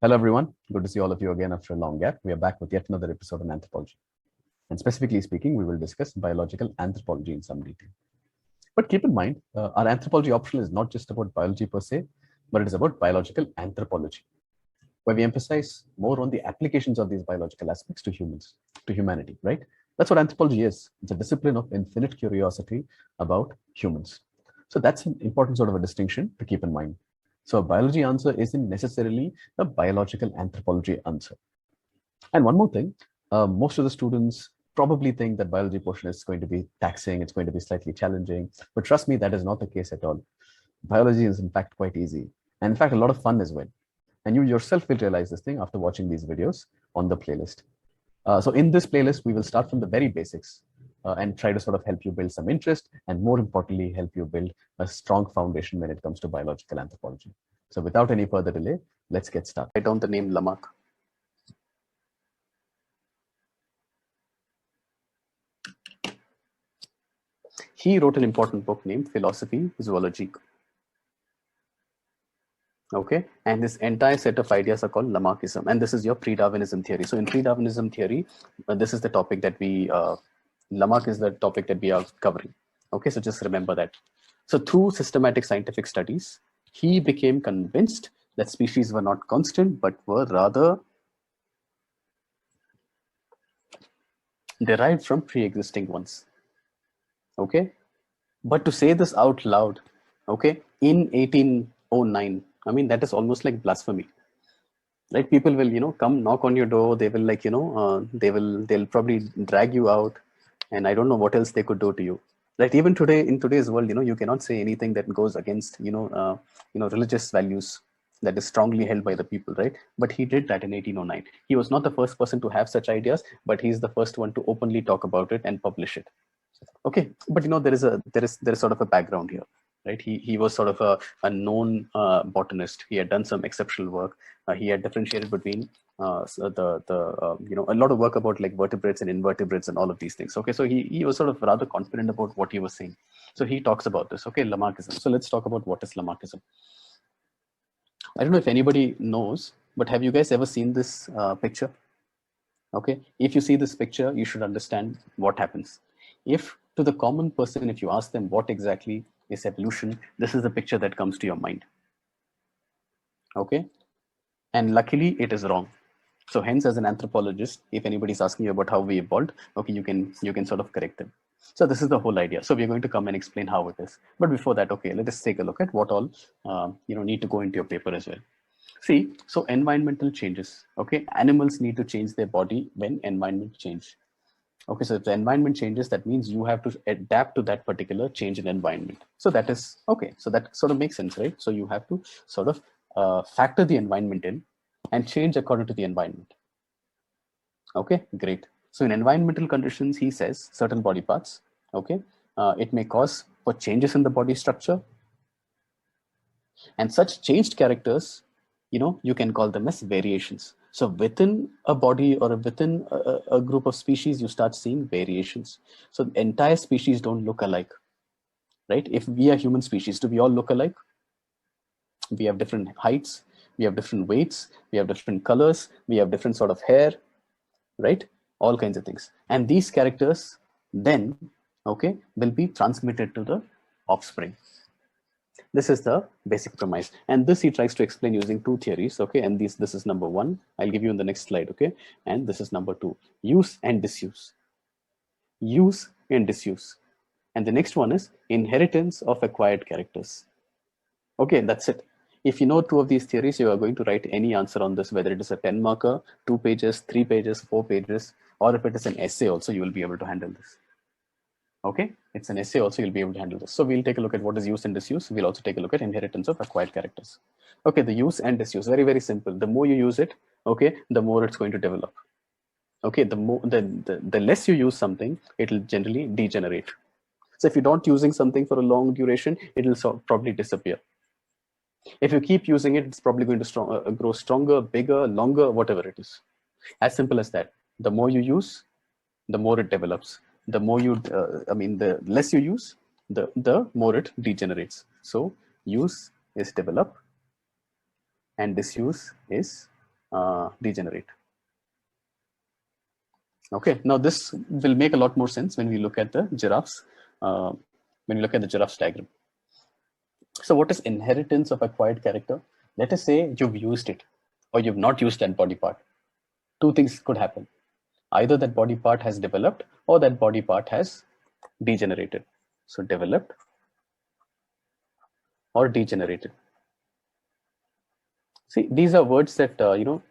Hello, everyone. Good to see all of you again after a long gap. We are back with yet another episode on anthropology. And specifically speaking, we will discuss biological anthropology in some detail. But keep in mind, our anthropology optional is not just about biology per se, but it is about biological anthropology, where we emphasize more on the applications of these biological aspects to humans, to humanity, right? That's what anthropology is. It's a discipline of infinite curiosity about humans. So that's an important sort of a distinction to keep in mind. So a biology answer isn't necessarily a biological anthropology answer. And one more thing, most of the students probably think that biology portion is going to be taxing, it's going to be slightly challenging, but trust me, that is not the case at all. Biology is in fact quite easy, and in fact a lot of fun as well. And you yourself will realize this thing after watching these videos on the playlist. So in this playlist, we will start from the very basics and try to sort of help you build some interest and more importantly, help you build a strong foundation when it comes to biological anthropology. So without any further delay, let's get started. Write down the name Lamarck. He wrote an important book named Philosophy Zoologique. Okay, and this entire set of ideas are called Lamarckism, and this is your pre-Darwinism theory. So in pre-Darwinism theory, this is the topic that we, Lamarck is the topic that we are covering. Okay, so just remember that. So through systematic scientific studies, he became convinced that species were not constant, but were rather derived from pre-existing ones. Okay, but to say this out loud, okay, in 1809, I mean, that is almost like blasphemy, right? People will, come knock on your door. They will they'll probably drag you out. And I don't know what else they could do to you. Right. Even today, in today's world, you cannot say anything that goes against, religious values that is strongly held by the people, right? But he did that in 1809. He was not the first person to have such ideas, but he's the first one to openly talk about it and publish it. Okay, but there is sort of a background here, right? He was sort of a known botanist. He had done some exceptional work. He had differentiated between a lot of work about like vertebrates and invertebrates and all of these things. Okay, so he was sort of rather confident about what he was saying. So he talks about this. Okay, Lamarckism. So let's talk about what is Lamarckism. I don't know if anybody knows, but have you guys ever seen this picture? Okay, if you see this picture, you should understand what happens. If to the common person, if you ask them what exactly is evolution, this is the picture that comes to your mind. Okay, and luckily it is wrong. So hence, as an anthropologist, if anybody's asking you about how we evolved, okay, you can sort of correct them. So this is the whole idea. So we're going to come and explain how it is. But before that, okay, let us take a look at what all need to go into your paper as well. See, so environmental changes. Okay, animals need to change their body when environment change. Okay, so if the environment changes, that means you have to adapt to that particular change in environment. So that is okay. So that sort of makes sense, right? So you have to sort of factor the environment in and change according to the environment. Okay, great. So in environmental conditions, he says certain body parts, okay, it may cause for changes in the body structure, and such changed characters, you can call them as variations. So within a body or within a group of species, you start seeing variations. So the entire species don't look alike, right? If we are human species, do we all look alike? We have different heights, we have different weights, we have different colors, we have different sort of hair, right? All kinds of things. And these characters then, okay, will be transmitted to the offspring. This is the basic premise, and this he tries to explain using two theories. Okay, and this is number one. I'll give you in the next slide. Okay, and this is number two: use and disuse. Use and disuse, and the next one is inheritance of acquired characters. Okay, that's it. If you know two of these theories, you are going to write any answer on this, whether it is a 10 marker, 2 pages, 3 pages, 4 pages, or if it is an essay also, you will be able to handle this. Okay, it's an essay also, you'll be able to handle this. So we'll take a look at what is use and disuse. We'll also take a look at inheritance of acquired characters. Okay, the use and disuse, very, very simple. The more you use it, okay, the more it's going to develop. Okay, the less you use something, it'll generally degenerate. So if you don't using something for a long duration, it'll probably disappear. If you keep using it, it's probably going to grow stronger, bigger, longer, whatever it is. As simple as that. The more you use, the more it develops. The more you, the less you use, the more it degenerates. So use is develop and disuse is degenerate. Okay, now this will make a lot more sense when we look at the giraffes, when we look at the giraffes diagram. So what is inheritance of acquired character? Let us say you've used it or you've not used that body part. Two things could happen. Either that body part has developed or that body part has degenerated. So developed or degenerated. See, these are words that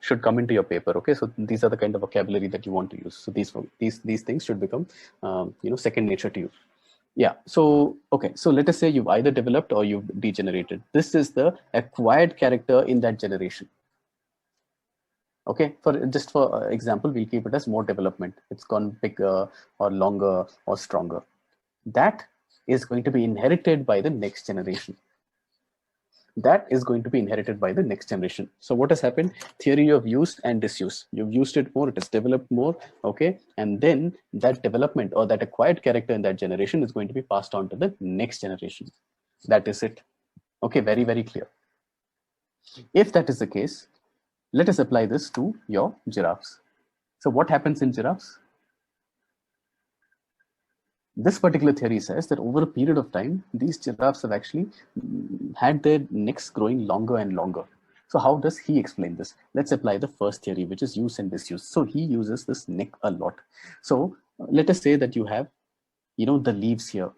should come into your paper. Okay, so these are the kind of vocabulary that you want to use. So these things should become second nature to you. Yeah. So okay. So let us say you've either developed or you've degenerated. This is the acquired character in that generation. Okay. For example, we'll keep it as more development. It's gone bigger or longer or stronger. That is going to be inherited by the next generation. That is going to be inherited by the next generation. So what has happened? Theory of use and disuse. You've used it more, it has developed more, okay? And then that development or that acquired character in that generation is going to be passed on to the next generation. That is it. Okay, very, very clear. If that is the case, let us apply this to your giraffes. So what happens in giraffes? This particular theory says that over a period of time, these giraffes have actually had their necks growing longer and longer. So how does he explain this? Let's apply the first theory, which is use and disuse. So he uses this neck a lot. So let us say that you have, the leaves here,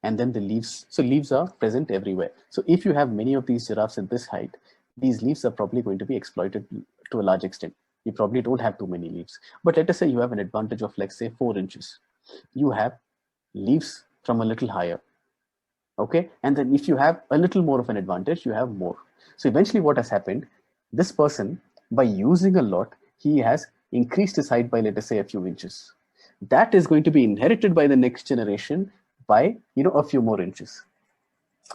and then the leaves. So leaves are present everywhere. So if you have many of these giraffes at this height, these leaves are probably going to be exploited to a large extent. You probably don't have too many leaves. But let us say you have an advantage of, like, say, 4 inches. You have leaves from a little higher, okay? And then if you have a little more of an advantage, you have more. So eventually what has happened, this person, by using a lot, he has increased his height by, let us say, a few inches. That is going to be inherited by the next generation by, a few more inches.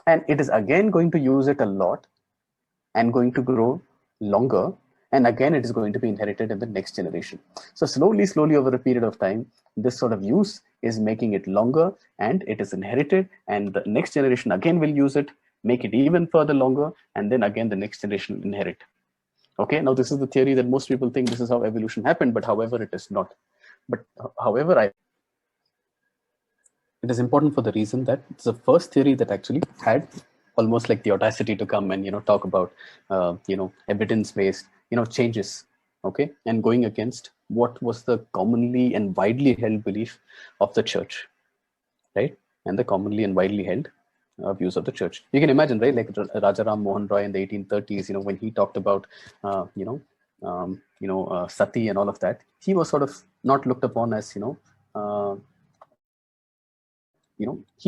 And it is again going to use it a lot and going to grow longer. And again, it is going to be inherited in the next generation. So slowly over a period of time, this sort of use is making it longer and it is inherited, and the next generation again will use it, make it even further longer, and then again the next generation will inherit. Okay, now this is the theory that most people think this is how evolution happened, but however, it is not. But however, it is important for the reason that it's the first theory that actually had almost like the audacity to come and talk about evidence-based changes, okay, and going against what was the commonly and widely held belief of the church, right? And the commonly and widely held views of the church. You can imagine, right? Like Rajaram Mohan Roy in the 1830s, when he talked about sati and all of that, he was sort of not looked upon as he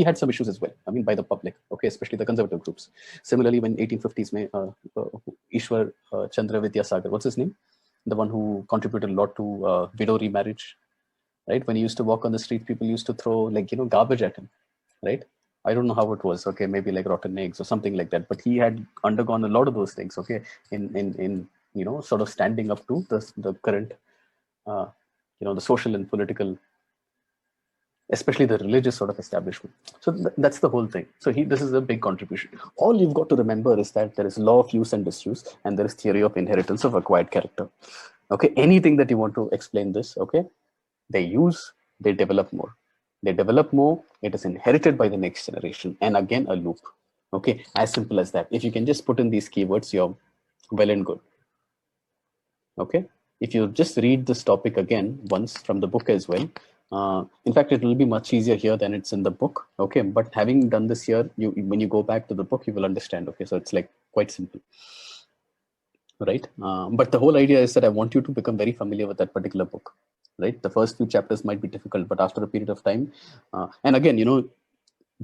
had some issues as well. I mean, by the public, okay, especially the conservative groups. Similarly, when 1850s, Ishwar Chandra Vidyasagar, what's his name? The one who contributed a lot to widow remarriage, right? When he used to walk on the street, people used to throw, like, garbage at him, right? I don't know how it was, okay, maybe like rotten eggs or something like that. But he had undergone a lot of those things, okay, in sort of standing up to the current, the social and political, especially the religious sort of establishment. So that's the whole thing. So this is a big contribution. All you've got to remember is that there is law of use and disuse, and there is theory of inheritance of acquired character. Okay, anything that you want to explain this, okay, they use, they develop more. They develop more, it is inherited by the next generation, and again a loop. Okay, as simple as that. If you can just put in these keywords, you're well and good. Okay, if you just read this topic again once from the book as well, in fact, it will be much easier here than it's in the book. Okay, but having done this here, when you go back to the book, you will understand. Okay, so it's like quite simple, right? But the whole idea is that I want you to become very familiar with that particular book, right? The first few chapters might be difficult, but after a period of time, and again,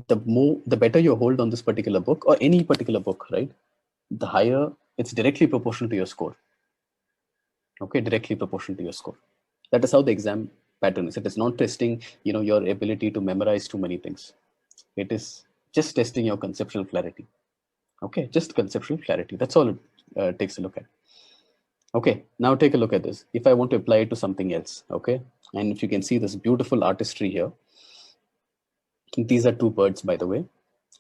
the better you hold on this particular book or any particular book, right? The higher it's directly proportional to your score. Okay, directly proportional to your score. That is how the exam pattern is. It is not testing, your ability to memorize too many things. It is just testing your conceptual clarity. Okay, just conceptual clarity. That's all it takes a look at. Okay, now take a look at this. If I want to apply it to something else, okay, and if you can see this beautiful artistry here, these are two birds, by the way.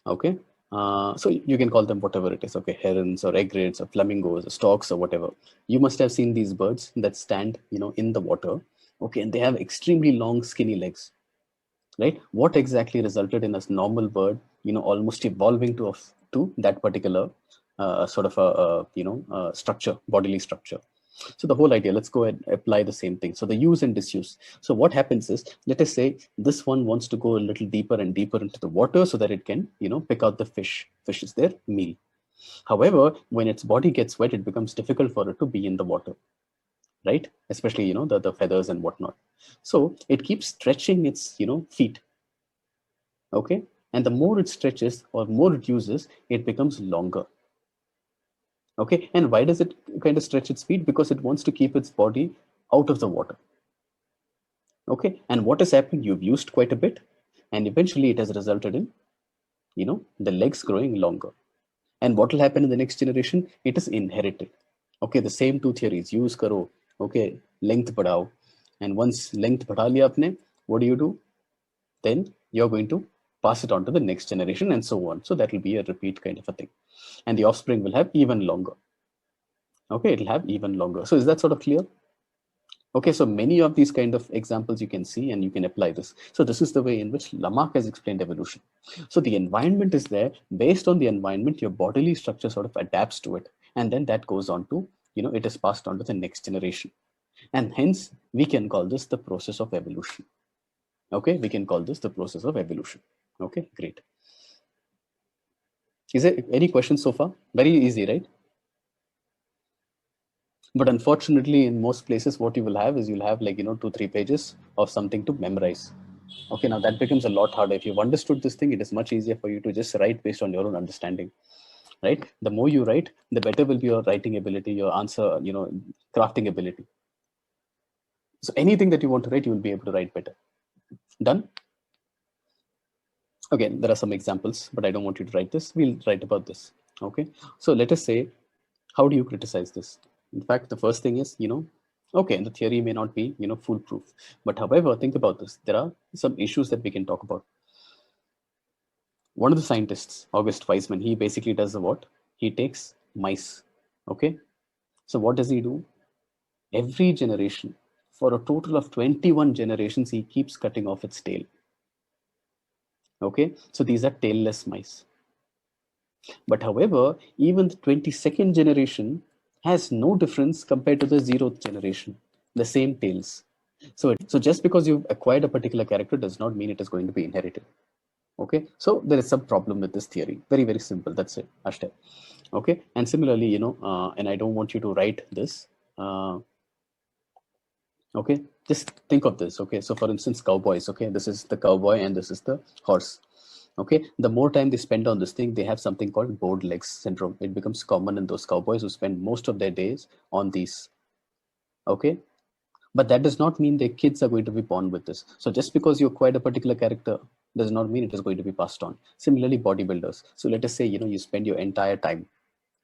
Okay, So you can call them whatever it is, okay, herons or egrets or flamingos or storks or whatever. You must have seen these birds that stand, in the water, okay, and they have extremely long, skinny legs, right? What exactly resulted in a normal bird, almost evolving to that particular sort of a structure, bodily structure. So the whole idea, let's go ahead and apply the same thing. So the use and disuse. So what happens is, let us say this one wants to go a little deeper and deeper into the water so that it can, pick out the fish. Fish is their meal. However, when its body gets wet, it becomes difficult for it to be in the water, right? Especially, the feathers and whatnot. So it keeps stretching its, feet, okay? And the more it stretches or more it uses, it becomes longer. Okay, and why does it kind of stretch its feet? Because it wants to keep its body out of the water. Okay, and what has happened? You've used quite a bit, and eventually it has resulted in, the legs growing longer. And what will happen in the next generation? It is inherited. Okay, the same two theories. Use karo. Okay, length badhao. And once length badha liya apne, what do? Then you're going to pass it on to the next generation and so on. So that will be a repeat kind of a thing. And the offspring will have even longer. Okay, it'll have even longer. So is that sort of clear? Okay, so many of these kind of examples you can see and you can apply this. So this is the way in which Lamarck has explained evolution. So the environment is there. Based on the environment, your bodily structure sort of adapts to it. And then that goes on to, it is passed on to the next generation. And hence, we can call this the process of evolution. Okay, we can call this the process of evolution. Okay, great. Is there any questions so far? Very easy, right? But unfortunately, in most places, what you will have is you'll have 2-3 pages of something to memorize. Okay, now that becomes a lot harder. If you've understood this thing, it is much easier for you to just write based on your own understanding, right? The more you write, the better will be your writing ability, your answer, crafting ability. So anything that you want to write, you will be able to write better. Done? Again, there are some examples, but I don't want you to write this. We'll write about this. Okay, so let us say, how do you criticize this? In fact, the first thing is, okay, the theory may not be, foolproof. But however, think about this. There are some issues that we can talk about. One of the scientists, August Weismann, he basically does the what? He takes mice. Okay, so what does he do? Every generation, for a total of 21 generations, he keeps cutting off its tail. Okay, so these are tailless mice. But however, even the 22nd generation has no difference compared to the 0th generation, the same tails. So just because you've acquired a particular character does not mean it is going to be inherited. Okay, so there is some problem with this theory. Very, very simple. That's it. Ashte. Okay, and similarly, and I don't want you to write this. Okay, just think of this. Okay, so for instance, cowboys. Okay, this is the cowboy and this is the horse. Okay, the more time they spend on this thing, they have something called bored legs syndrome. It becomes common in those cowboys who spend most of their days on these. Okay, but that does not mean their kids are going to be born with this. So just because you acquired a particular character does not mean it is going to be passed on. Similarly, bodybuilders. So let us say, you spend your entire time,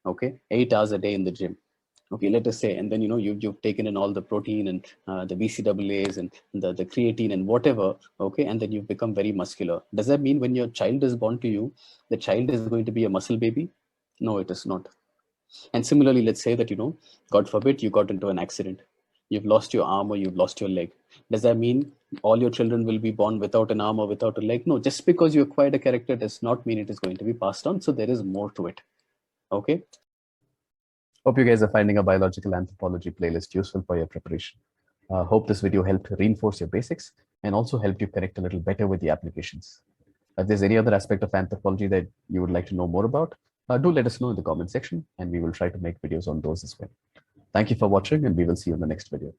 okay, 8 hours a day in the gym. Okay, let us say, and then you've taken in all the protein and the BCAAs and the creatine and whatever, okay, and then you've become very muscular. Does that mean when your child is born to you, the child is going to be a muscle baby? No, it is not. And similarly, let's say that God forbid, you got into an accident, you've lost your arm or you've lost your leg. Does that mean all your children will be born without an arm or without a leg? No, just because you acquired a character does not mean it is going to be passed on. So there is more to it. Okay. Hope you guys are finding a biological anthropology playlist useful for your preparation. Hope this video helped reinforce your basics and also helped you connect a little better with the applications. If there's any other aspect of anthropology that you would like to know more about, do let us know in the comment section and we will try to make videos on those as well. Thank you for watching and we will see you in the next video.